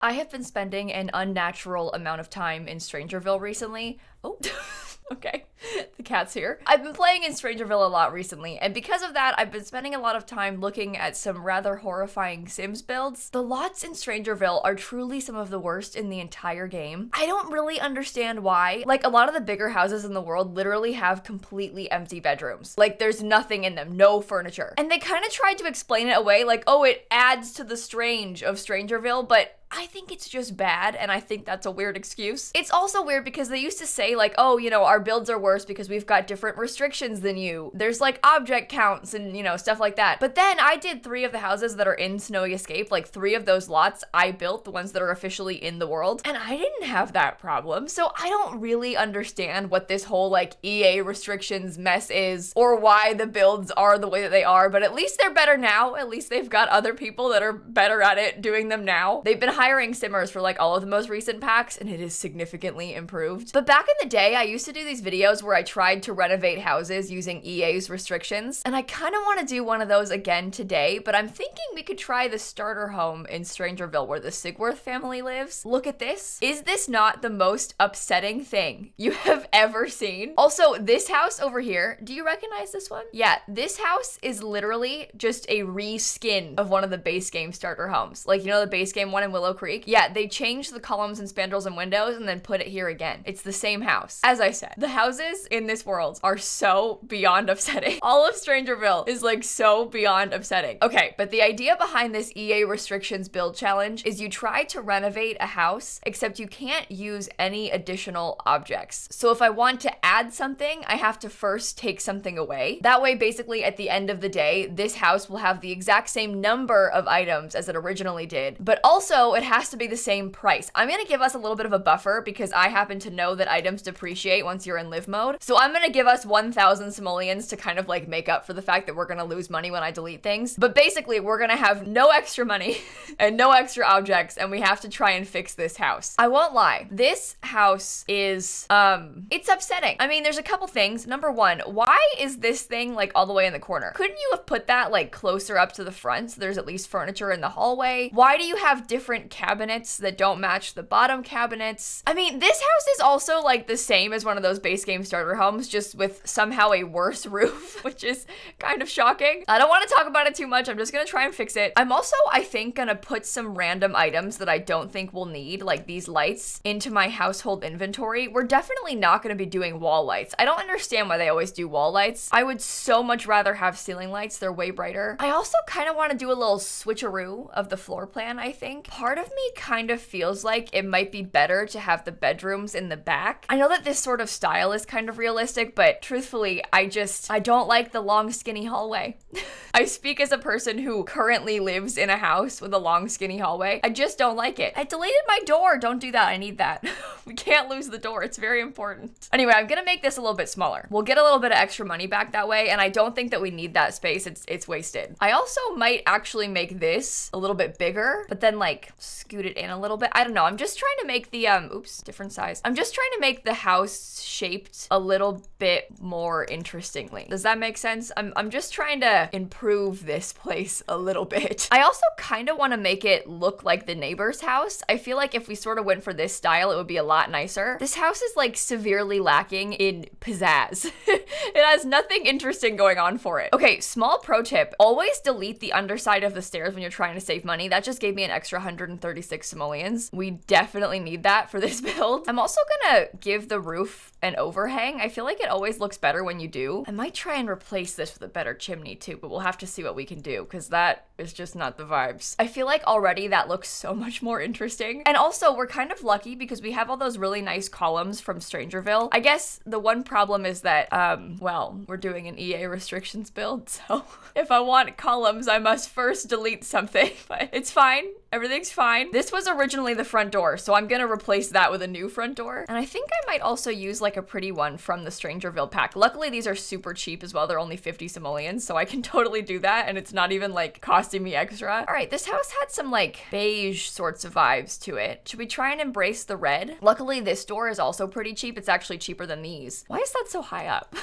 I have been spending an unnatural amount of time in StrangerVille recently. Oh, okay. The cat's here. I've been playing in StrangerVille a lot recently, and because of that, I've been spending a lot of time looking at some rather horrifying Sims builds. The lots in StrangerVille are truly some of the worst in the entire game. I don't really understand why. Like, a lot of the bigger houses in the world literally have completely empty bedrooms. Like, there's nothing in them, no furniture. And they kind of tried to explain it away, like, oh, it adds to the strange of StrangerVille, but I think it's just bad, and I think that's a weird excuse. It's also weird because they used to say like, oh, you know, our builds are worse because we've got different restrictions than you. There's like object counts and, you know, stuff like that. But then I did 3 of the houses that are in Snowy Escape, like 3 of those lots I built, the ones that are officially in the world, and I didn't have that problem. So I don't really understand what this whole like EA restrictions mess is, or why the builds are the way that they are, but at least they're better now. At least they've got other people that are better at it doing them now. They've been hiring simmers for like all of the most recent packs, and it is significantly improved. But back in the day, I used to do these videos where I tried to renovate houses using EA's restrictions, and I kind of want to do one of those again today, but I'm thinking we could try the starter home in StrangerVille where the Sigworth family lives. Look at this. Is this not the most upsetting thing you have ever seen? Also, this house over here, do you recognize this one? Yeah, this house is literally just a reskin of one of the base game starter homes. Like, you know, the base game one in Willow Creek? Yeah, they changed the columns and spandrels and windows and then put it here again. It's the same house. As I said, the houses in this world are so beyond upsetting. All of StrangerVille is like so beyond upsetting. Okay, but the idea behind this EA restrictions build challenge is you try to renovate a house, except you can't use any additional objects. So if I want to add something, I have to first take something away. That way, basically, at the end of the day, this house will have the exact same number of items as it originally did, but also it has to be the same price. I'm gonna give us a little bit of a buffer because I happen to know that items depreciate once you're in live mode. So I'm gonna give us 1,000 simoleons to kind of like make up for the fact that we're gonna lose money when I delete things. But basically, we're gonna have no extra money and no extra objects, and we have to try and fix this house. I won't lie, this house is, it's upsetting. I mean, there's a couple things. Number one, why is this thing like all the way in the corner? Couldn't you have put that like closer up to the front so there's at least furniture in the hallway? Why do you have different cabinets that don't match the bottom cabinets? I mean, this house is also like the same as one of those base game starter homes, just with somehow a worse roof, which is kind of shocking. I don't want to talk about it too much. I'm just gonna try and fix it. I'm also, I think, gonna put some random items that I don't think we'll need, like these lights, into my household inventory. We're definitely not gonna be doing wall lights. I don't understand why they always do wall lights. I would so much rather have ceiling lights. They're way brighter. I also kind of want to do a little switcheroo of the floor plan, I think. Part of me kind of feels like it might be better to have the bedrooms in the back. I know that this sort of style is kind of realistic, but truthfully, I don't like the long skinny hallway. I speak as a person who currently lives in a house with a long skinny hallway. I just don't like it. I deleted my door. Don't do that. I need that. We can't lose the door. It's very important. Anyway, I'm gonna make this a little bit smaller. We'll get a little bit of extra money back that way, and I don't think that we need that space. It's wasted. I also might actually make this a little bit bigger, but then like scoot it in a little bit. I don't know. I'm just trying to make the, oops, different size. I'm just trying to make the house shaped a little bit more interestingly. Does that make sense? I'm just trying to improve this place a little bit. I also kind of want to make it look like the neighbor's house. I feel like if we sort of went for this style, it would be a lot nicer. This house is like severely lacking in pizzazz. It has nothing interesting going on for it. Okay, small pro tip, always delete the underside of the stairs when you're trying to save money. That just gave me an extra 136 simoleons. We definitely need that for this build. I'm also gonna give the roof an overhang. I feel like it always looks better when you do. I might try and replace this with a better chimney too, but we'll have to see what we can do because that is just not the vibes. I feel like already that looks so much more interesting. And also we're kind of lucky because we have all those really nice columns from StrangerVille. I guess the one problem is that, well, we're doing an EA restrictions build, so if I want columns, I must first delete something, but it's fine. Everything's fine. This was originally the front door, so I'm gonna replace that with a new front door. And I think I might also use like a pretty one from the StrangerVille pack. Luckily, these are super cheap as well. They're only 50 simoleons, so I can totally do that, and it's not even like costing me extra. All right, this house had some like beige sorts of vibes to it. Should we try and embrace the red? Luckily, this door is also pretty cheap. It's actually cheaper than these. Why is that so high up?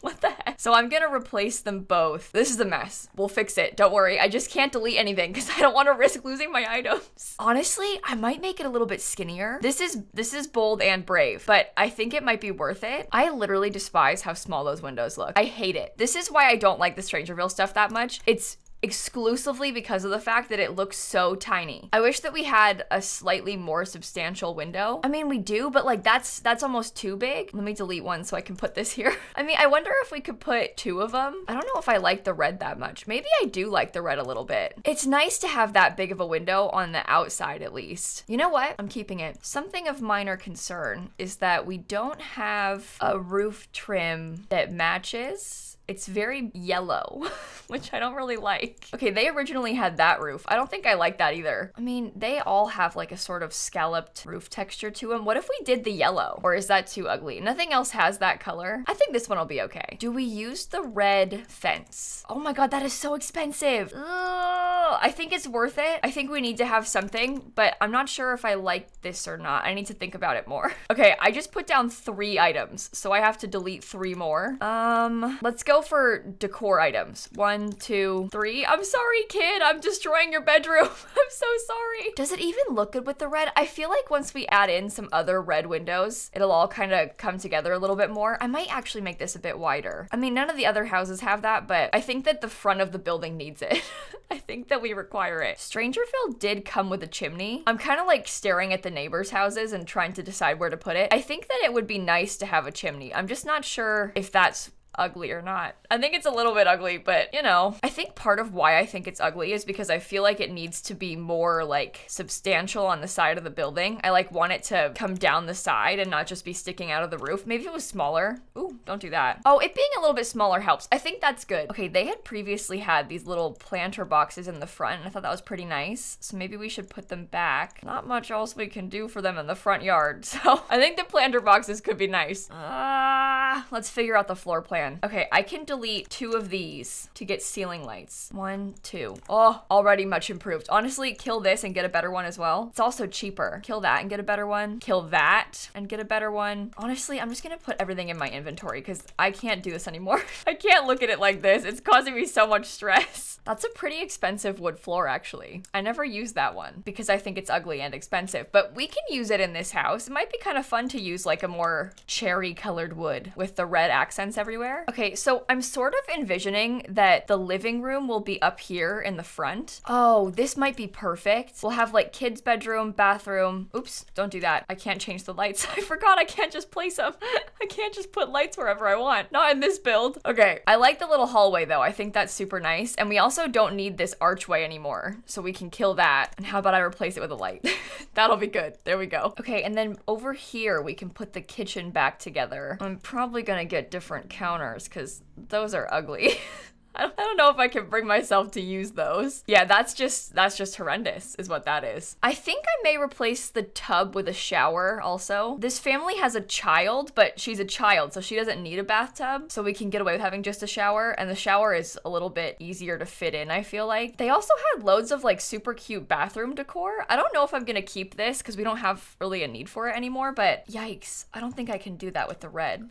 What the heck? So I'm gonna replace them both. This is a mess. We'll fix it. Don't worry. I just can't delete anything because I don't want to risk losing my items. Honestly, I might make it a little bit skinnier. This is bold and brave, but I think it might be worth it. I literally despise how small those windows look. I hate it. This is why I don't like the StrangerVille stuff that much. It's exclusively because of the fact that it looks so tiny. I wish that we had a slightly more substantial window. I mean, we do, but like that's almost too big. Let me delete one so I can put this here. I mean, I wonder if we could put two of them. I don't know if I like the red that much. Maybe I do like the red a little bit. It's nice to have that big of a window on the outside at least. You know what? I'm keeping it. Something of minor concern is that we don't have a roof trim that matches. It's very yellow, which I don't really like. Okay, they originally had that roof. I don't think I like that either. I mean, they all have like a sort of scalloped roof texture to them. What if we did the yellow? Or is that too ugly? Nothing else has that color. I think this one will be okay. Do we use the red fence? Oh my God, that is so expensive. Ugh, I think it's worth it. I think we need to have something, but I'm not sure if I like this or not. I need to think about it more. Okay, I just put down 3 items, so I have to delete 3 more. Let's go for decor items. 1, 2, 3. I'm sorry, kid. I'm destroying your bedroom. I'm so sorry. Does it even look good with the red? I feel like once we add in some other red windows, it'll all kind of come together a little bit more. I might actually make this a bit wider. I mean, none of the other houses have that, but I think that the front of the building needs it. I think that we require it. StrangerVille did come with a chimney. I'm kind of like staring at the neighbors' houses and trying to decide where to put it. I think that it would be nice to have a chimney. I'm just not sure if that's ugly or not. I think it's a little bit ugly, but you know, I think part of why I think it's ugly is because I feel like it needs to be more like substantial on the side of the building. I like want it to come down the side and not just be sticking out of the roof. Maybe if it was smaller. Ooh, don't do that. Oh, it being a little bit smaller helps. I think that's good. Okay, they had previously had these little planter boxes in the front and I thought that was pretty nice. So maybe we should put them back. Not much else we can do for them in the front yard. So I think the planter boxes could be nice. Let's figure out the floor plan. Okay, I can delete 2 of these to get ceiling lights. 1, 2. Oh, already much improved. Honestly, kill this and get a better one as well. It's also cheaper. Kill that and get a better one. Kill that and get a better one. Honestly, I'm just gonna put everything in my inventory because I can't do this anymore. I can't look at it like this. It's causing me so much stress. That's a pretty expensive wood floor, actually. I never use that one because I think it's ugly and expensive, but we can use it in this house. It might be kind of fun to use like a more cherry colored wood with the red accents everywhere. Okay, so I'm sort of envisioning that the living room will be up here in the front. Oh, this might be perfect. We'll have like kids' bedroom, bathroom. Oops, don't do that. I can't change the lights. I forgot I can't just place them. I can't just put lights wherever I want. Not in this build. Okay, I like the little hallway though. I think that's super nice. And we also don't need this archway anymore, so we can kill that. And how about I replace it with a light? That'll be good. There we go. Okay, and then over here, we can put the kitchen back together. I'm probably gonna get different counters because those are ugly. I don't know if I can bring myself to use those. Yeah, that's just horrendous is what that is. I think I may replace the tub with a shower also. This family has a child, but she's a child, so she doesn't need a bathtub. So we can get away with having just a shower, and the shower is a little bit easier to fit in, I feel like. They also had loads of like super cute bathroom decor. I don't know if I'm gonna keep this because we don't have really a need for it anymore, but yikes, I don't think I can do that with the red.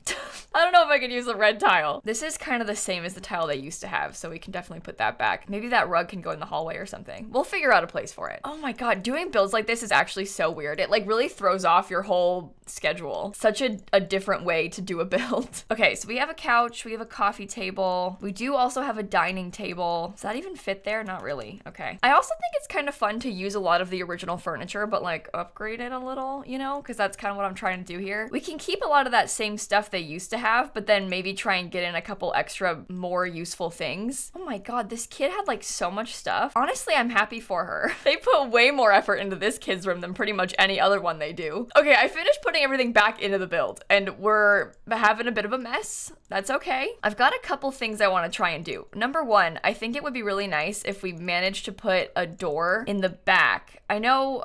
I don't know if I can use the red tile. This is kind of the same as the tile they used to have, so we can definitely put that back. Maybe that rug can go in the hallway or something. We'll figure out a place for it. Oh my God, doing builds like this is actually so weird. It like really throws off your whole schedule. Such a different way to do a build. Okay, so we have a couch, we have a coffee table. We do also have a dining table. Does that even fit there? Not really. Okay. I also think it's kind of fun to use a lot of the original furniture, but like upgrade it a little, you know, because that's kind of what I'm trying to do here. We can keep a lot of that same stuff they used to have, but then maybe try and get in a couple extra more useful things. Oh my God, this kid had like so much stuff. Honestly, I'm happy for her. They put way more effort into this kid's room than pretty much any other one they do. Okay, I finished putting everything back into the build and we're having a bit of a mess. That's okay. I've got a couple things I want to try and do. Number 1, I think it would be really nice if we managed to put a door in the back. I know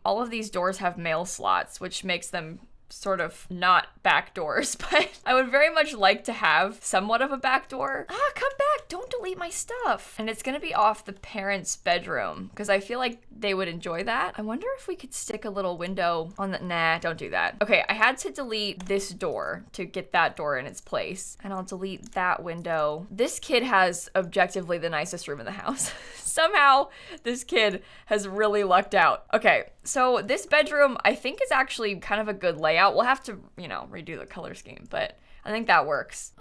all of these doors have mail slots, which makes them sort of not back doors, but I would very much like to have somewhat of a back door. Come back, don't delete my stuff. And it's gonna be off the parents' bedroom because I feel like they would enjoy that. I wonder if we could stick a little window on the, nah, don't do that. Okay, I had to delete this door to get that door in its place, and I'll delete that window. This kid has objectively the nicest room in the house. Somehow this kid has really lucked out. Okay, so this bedroom I think is actually kind of a good layout. We'll have to, you know, redo the color scheme, but I think that works.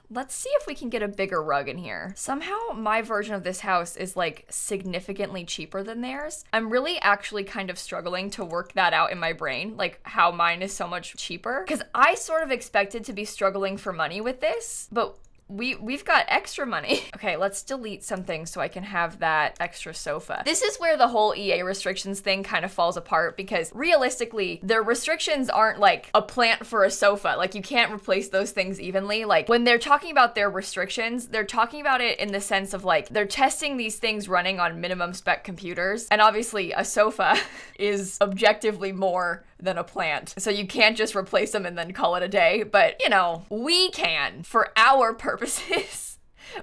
Let's see if we can get a bigger rug in here. Somehow my version of this house is like significantly cheaper than theirs. I'm really actually kind of struggling to work that out in my brain, like how mine is so much cheaper. Because I sort of expected to be struggling for money with this, but we've got extra money. Okay, let's delete something so I can have that extra sofa. This is where the whole EA restrictions thing kind of falls apart because realistically, their restrictions aren't like a plant for a sofa. Like you can't replace those things evenly. Like when they're talking about their restrictions, they're talking about it in the sense of like they're testing these things running on minimum spec computers. And obviously a sofa is objectively more than a plant. So you can't just replace them and then call it a day. But you know, we can for our purposes.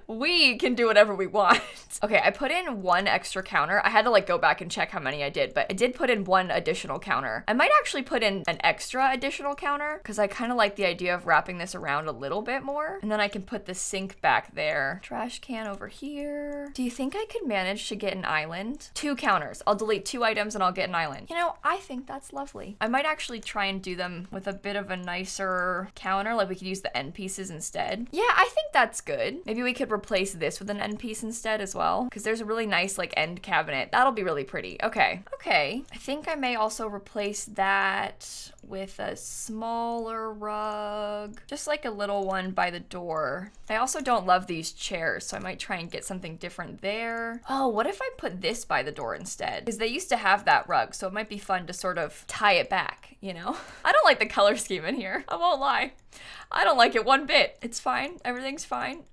We can do whatever we want. Okay, I put in one extra counter. I had to like go back and check how many I did, but I did put in one additional counter. I might actually put in an extra additional counter because I kind of like the idea of wrapping this around a little bit more. And then I can put the sink back there. Trash can over here. Do you think I could manage to get an island? 2 counters. I'll delete 2 items and I'll get an island. You know, I think that's lovely. I might actually try and do them with a bit of a nicer counter. Like we could use the end pieces instead. Yeah, I think that's good. Maybe we could replace this with an end piece instead as well because there's a really nice like end cabinet. That'll be really pretty. Okay. I think I may also replace that with a smaller rug, just like a little one by the door. I also don't love these chairs, so I might try and get something different there. Oh, what if I put this by the door instead? Because they used to have that rug, so it might be fun to sort of tie it back, you know? I don't like the color scheme in here. I won't lie. I don't like it one bit. It's fine. Everything's fine.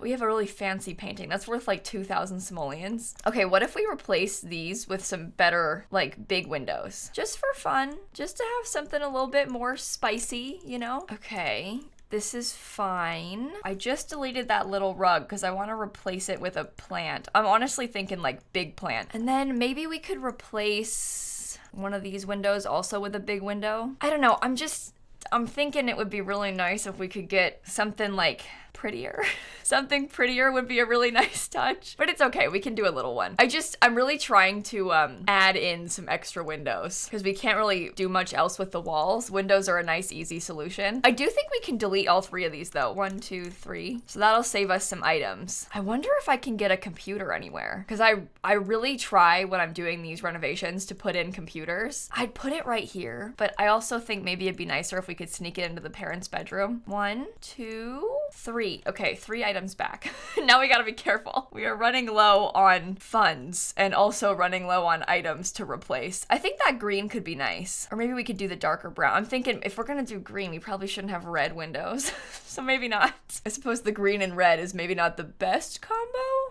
We have a really fancy painting. That's worth like 2,000 simoleons. Okay, what if we replace these with some better, like, big windows? Just for fun. Just to have something a little bit more spicy, you know? Okay. This is fine. I just deleted that little rug because I want to replace it with a plant. I'm honestly thinking like big plant. And then maybe we could replace one of these windows also with a big window. I don't know. I'm thinking it would be really nice if we could get something like prettier. Something prettier would be a really nice touch, but it's okay. We can do a little one. I'm really trying to add in some extra windows because we can't really do much else with the walls. Windows are a nice, easy solution. I do think we can delete all 3 of these though. 1, 2, 3. So that'll save us some items. I wonder if I can get a computer anywhere because I really try when I'm doing these renovations to put in computers. I'd put it right here, but I also think maybe it'd be nicer if we could sneak it into the parents' bedroom. 1, 2, 3. Okay, 3 items back. Now we gotta be careful. We are running low on funds and also running low on items to replace. I think that green could be nice. Or maybe we could do the darker brown. I'm thinking if we're gonna do green, we probably shouldn't have red windows. So maybe not. I suppose the green and red is maybe not the best combo.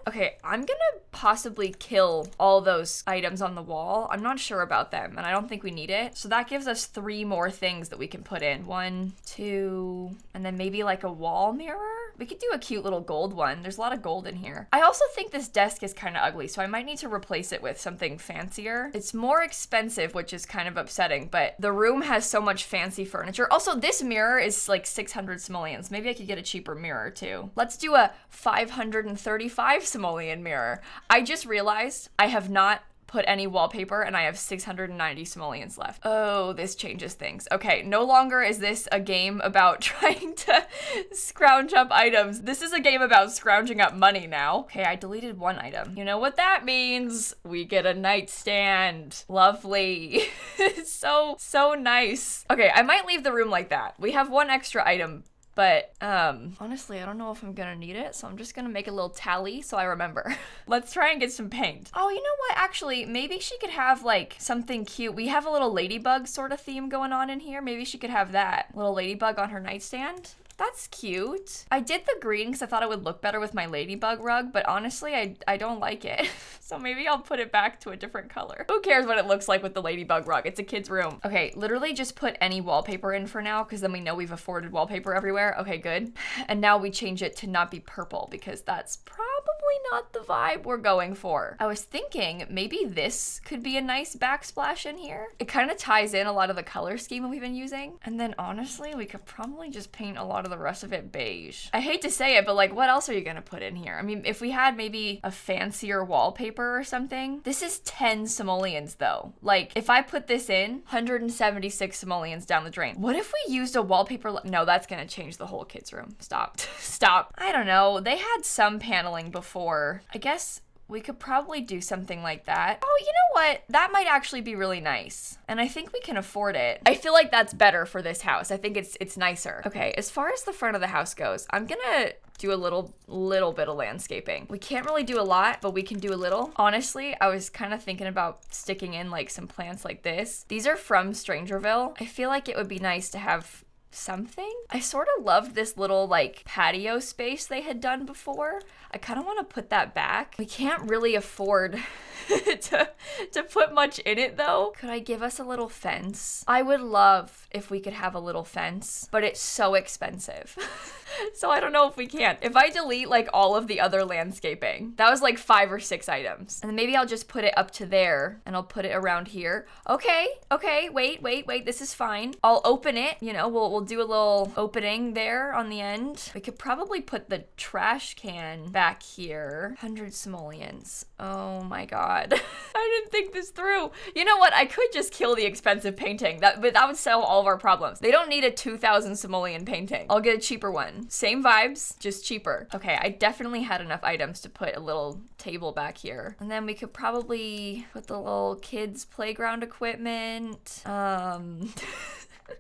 Okay, I'm gonna possibly kill all those items on the wall. I'm not sure about them and I don't think we need it. So that gives us 3 more things that we can put in. 1, 2, and then maybe like a wall mirror. We could do a cute little gold one. There's a lot of gold in here. I also think this desk is kind of ugly, so I might need to replace it with something fancier. It's more expensive, which is kind of upsetting, but the room has so much fancy furniture. Also, this mirror is like 600 simoleons. Maybe I could get a cheaper mirror too. Let's do a 535 simoleon mirror. I just realized I have not put any wallpaper and I have 690 simoleons left. Oh, this changes things. Okay, no longer is this a game about trying to scrounge up items. This is a game about scrounging up money now. Okay, I deleted 1 item. You know what that means? We get a nightstand. Lovely. so nice. Okay, I might leave the room like that. We have 1 extra item, but honestly, I don't know if I'm gonna need it, so I'm just gonna make a little tally so I remember. Let's try and get some paint. Oh, you know what? Actually, maybe she could have like something cute. We have a little ladybug sort of theme going on in here. Maybe she could have that little ladybug on her nightstand. That's cute. I did the green because I thought it would look better with my ladybug rug, but honestly, I don't like it. So maybe I'll put it back to a different color. Who cares what it looks like with the ladybug rug? It's a kid's room. Okay, literally just put any wallpaper in for now because then we know we've afforded wallpaper everywhere. Okay, good. And now we change it to not be purple because that's probably not the vibe we're going for. I was thinking maybe this could be a nice backsplash in here. It kind of ties in a lot of the color scheme we've been using. And then honestly, we could probably just paint a lot of the rest of it beige. I hate to say it, but like, what else are you gonna put in here? I mean, if we had maybe a fancier wallpaper or something. This is 10 simoleons though. Like, if I put this in, 176 simoleons down the drain. What if we used a wallpaper? No, that's gonna change the whole kid's room. Stop. Stop. I don't know. They had some paneling before. I guess we could probably do something like that. Oh, you know what? That might actually be really nice. And I think we can afford it. I feel like that's better for this house. I think it's nicer. Okay, as far as the front of the house goes, I'm gonna do a little bit of landscaping. We can't really do a lot, but we can do a little. Honestly, I was kind of thinking about sticking in like some plants like this. These are from StrangerVille. I feel like it would be nice to have something. I sort of loved this little like patio space they had done before. I kind of want to put that back. We can't really afford to put much in it though. Could I give us a little fence? I would love if we could have a little fence, but it's so expensive. So I don't know if we can. If I delete like all of the other landscaping, that was like 5 or 6 items. And then maybe I'll just put it up to there and I'll put it around here. Okay, wait, this is fine. I'll open it, you know, we'll do a little opening there on the end. We could probably put the trash can back here. 100 simoleons. Oh my God. I didn't think this through. You know what? I could just kill the expensive painting. But that would solve all of our problems. They don't need a 2,000 simoleon painting. I'll get a cheaper one. Same vibes, just cheaper. Okay, I definitely had enough items to put a little table back here. And then we could probably put the little kids' playground equipment.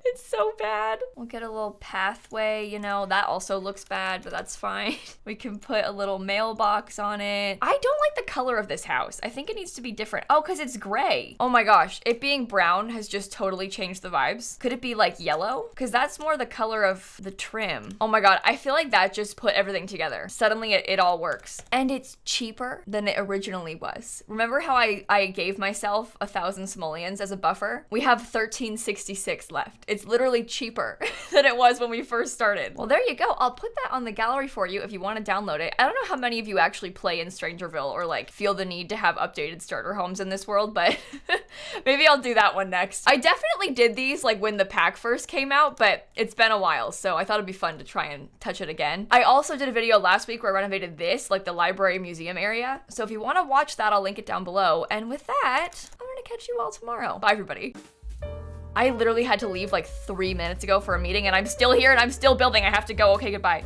It's so bad. We'll get a little pathway, you know, that also looks bad, but that's fine. We can put a little mailbox on it. I don't like the color of this house. I think it needs to be different. Oh, because it's gray. Oh my gosh, it being brown has just totally changed the vibes. Could it be like yellow? Because that's more the color of the trim. Oh my God, I feel like that just put everything together. Suddenly it all works. And it's cheaper than it originally was. Remember how I gave myself 1,000 simoleons as a buffer? We have 1366 left. It's literally cheaper than it was when we first started. Well, there you go. I'll put that on the gallery for you if you want to download it. I don't know how many of you actually play in StrangerVille or like feel the need to have updated starter homes in this world, but maybe I'll do that one next. I definitely did these like when the pack first came out, but it's been a while, so I thought it'd be fun to try and touch it again. I also did a video last week where I renovated this, like the library museum area. So if you want to watch that, I'll link it down below. And with that, I'm gonna catch you all tomorrow. Bye, everybody. I literally had to leave like 3 minutes ago for a meeting and I'm still here and I'm still building. I have to go. Okay, goodbye.